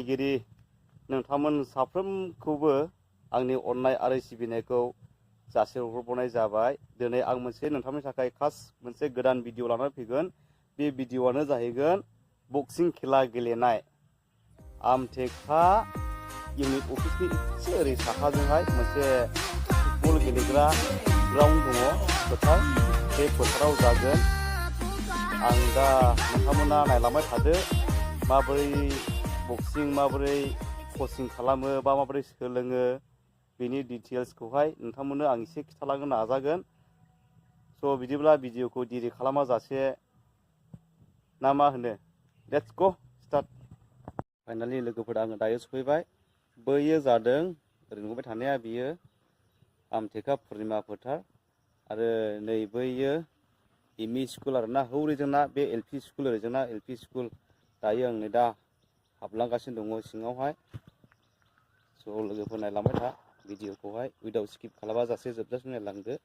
गिरि नोंथांमोन साफ्रोमखौबो आंनि अननाय आरो सिबिनायखौ जासिहरबावनाय जाबाय। दिनै आं मोनसे नोंथांनि थाखाय खास मोनसे गोदान भिडिअ लानानै फैगोन। बे भिडिअआनो जाहैगोन बक्सिं खेला गेलेनाय। आमटेका इउनिट अफिसनि एसे ओरै साहाजोंहाय मोनसे फुटबल गेलेग्रा ग्राउन्ड दङ, फोथार। बे फोथाराव जागोन। आं दा नोंथांमोना नायलांबाय थादो माबोरै बक्सिं माबोरै कचिं खालामो बा माबोरै सोलोङो बेनि डिटेल्सखौहाय नोंथांमोननो आं एसे खिन्थालांनो नाजागोन। स' बिदिब्ला भिडिअखौ डिले खालामाजासे ना मा होनो, लेट्स गो स्टार्ट। फाइनालि लोगोफोर आङो दायो सफैबाय। बैयो जादों ओरै नुबाय थानाया बियो आमटेका पुर्निमा फोथार आरो नै बैयो एम इ स्कुल आरोना, हौरैजोंना बे एल पि स्कुल, ओरैजोंना एल पि स्कुल। दायो आं नै दा हाबलांगासिनो दङ सिङावहाय। स' लोगोफोर नायलांबाय था भिडिअखौहाय उइदाउट स्किप खालामाजासे जोबजासिम नायलांदो।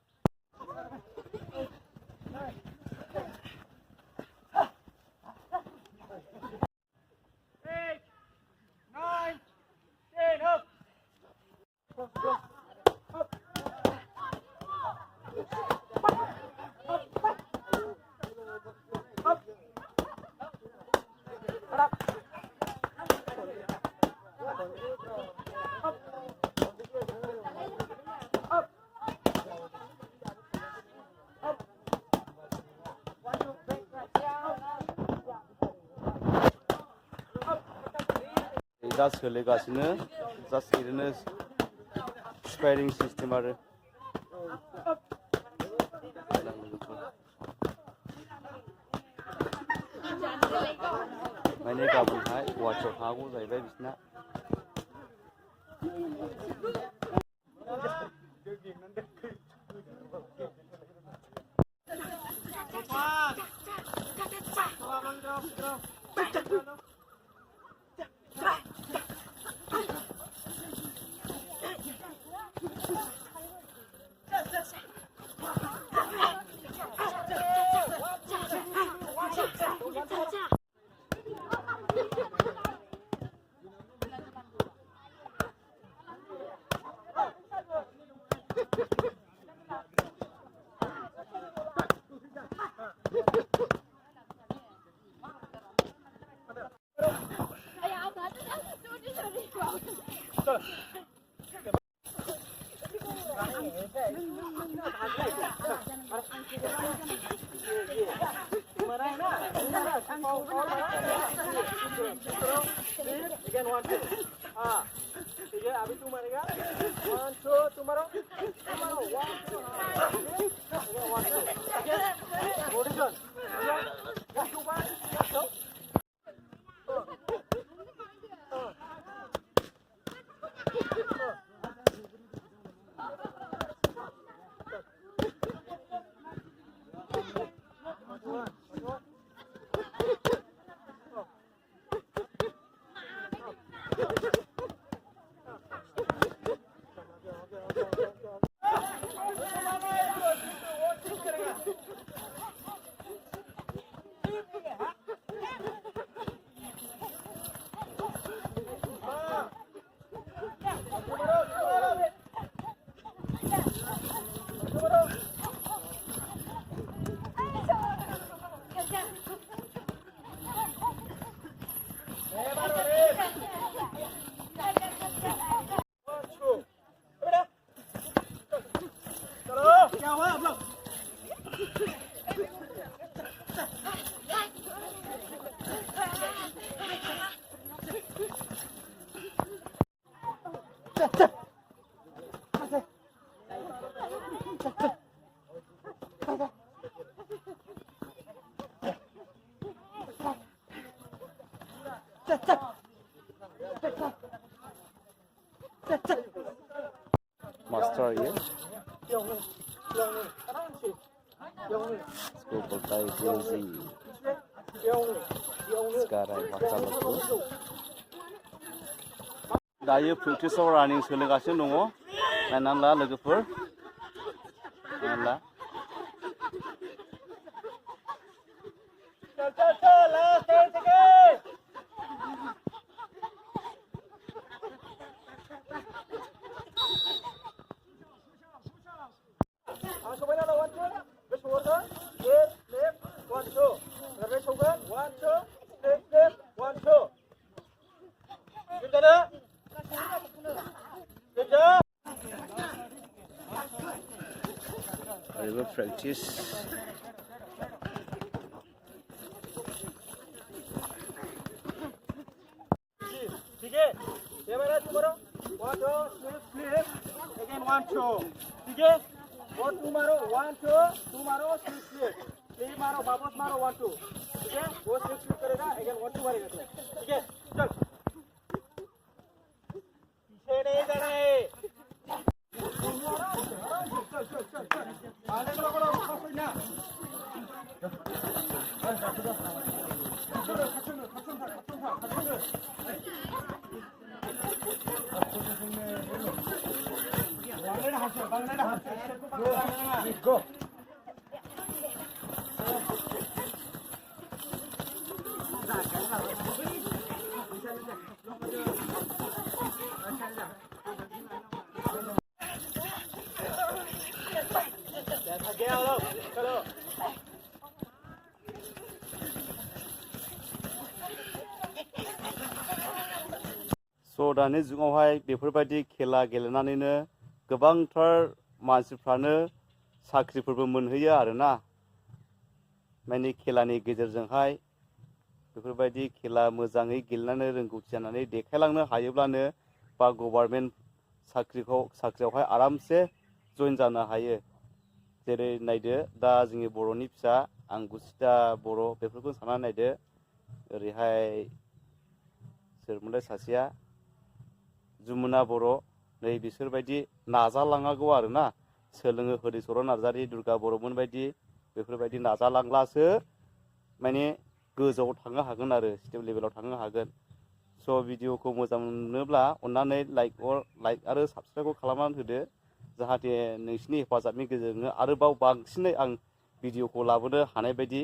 दा सोलिगासिनो जास्ट ओरैनो स्पारिं सिस्टेम आरो माने गाबोनहाय गुवाहाटियाव थांनांगौ जाहैबाय बिसोरना। Master ya. School tay busy. Sekarang macam itu. Dayo practice running soलिगासिनो दङ. नायनानै ला लोगोफोर. नायनानै ला. practice. Okay, tomorrow, 1, 2, flip, again 1, 2. Okay, what tomorrow, 1, 2, tomorrow, flip, maro, babos maro, 1, 2. Okay, वो flip करेगा, again 1, 2 मारेगा तो. Okay, चल. पीछे नहीं जाना है. चल. आने को करो, कोई ना. Go. So दानि जुगावहाय बेफोरबायदि खेला गेलेनानैनो गोबांथार मानसिफ्रानो साख्रिफोरबो मोनहैयो आरोना माने खेलानि गेजेरजोंहाय बेफोरबायदि खेला मोजाङै गेलेनानै रोंगौथि जानानै देखायलांनो हायोब्लानो बा गभर्नमेन्ट साख्रियावहाय आरामसे जइन जानो हायो जेरै नायदो दा जोंनि बर'नि फिसा आंगुसिता बर' बेफोरखौ साननानै नायदो ओरैहाय सोरमोनलाय सासेया जुमुना बर' नै बिसोरबायदि नाजालांनांगौ आरोना सोलोङो हरिचरन नार्जारि दुर्गा बर'मोन बायदि बेफोरबायदि नाजालांब्लासो माने गोजौआव थांनो हागोन आरो स्टेट लेभेलाव थांनो हागोन स' भिडिअखौ मोजां मोनोब्ला अन्नानै लाइक आरो साबस्क्राइबखौ खालामनानै होदो जाहाथे नोंसिनि हेफाजाबनि गेजेरजोंनो आरोबाव बांसिनै आं भिडिअखौ लाबोनो हानाय बायदि